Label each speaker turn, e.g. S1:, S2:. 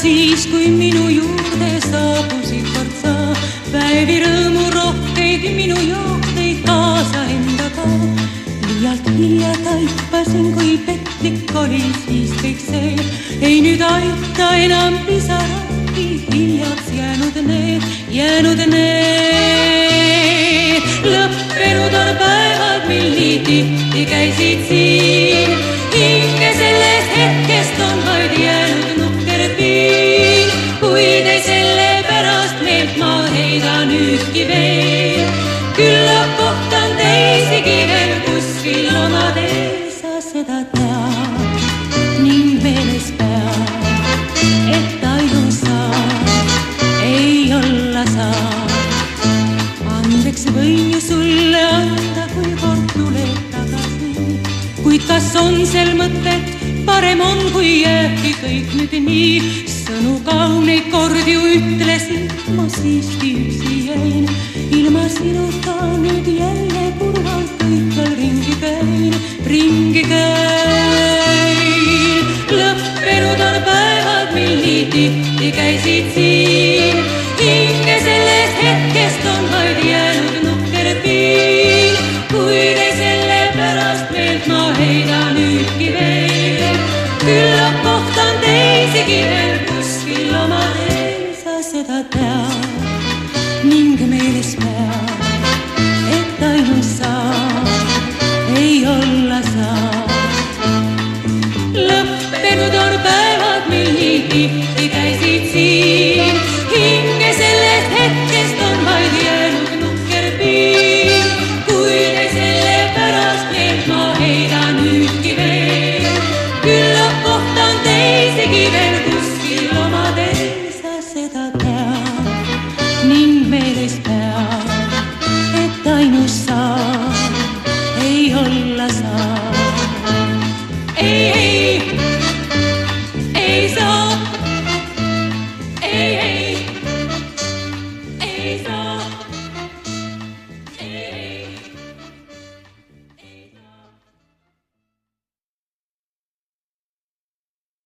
S1: siis, kui minu juurde saabusid kord sa. Päevi rõõmu rohkeid minu jookteid kaasa endaga. Liialt hilja taipasin, kui petlik oli siis kõik see. Ei nüüd aita enam pisarati, hiljaks jäänud need. Lõppenud on päevad, mil nii tihti käisid siin. Hinge sellest hetkest on vaid jäänud nukker piin. Kuid ei selle pärast meelt ma heida nüüdki veel. Küllap kohtan teisigi veel kuskil omadel, sa seda tead ning meeles pead, et ainult sa ei olla saab. Andeks võin ju sulle anda, kui kord tuleb tagasi. Kuid kas on sel mõtet, parem on, kui jääbki kõik nüüd nii. Sõnu kauneid kord ju ütlesin, ma siiski üksi jäin. Ilma sinuta nüüd jälle kurvalt kõikjal ringi käin. Lõppenud on päevad, mil nii tihti käisid siin. Hinge sellest hetkest on vaid jäänud nukker piin. Kuid ei selle pärast meelt ma heida nüüdki veel. Küllap kohtan teisigi veel kuskil omadel, sa seda tead ning meeles pead, et ainult sa ei olla saab. Lõppenud on päevad, mil nii tihti käisid siin. Hinge sellest hetkest on vaid jäänud nukker piin. Kuid ei selle pärast meelt ma heida nüüdki veel. Küllap kohtan teisigi veel kuskil omadel, sa seda tead ning meeles pead, et ainult sa ei olla saab. Ei saa, ei saa.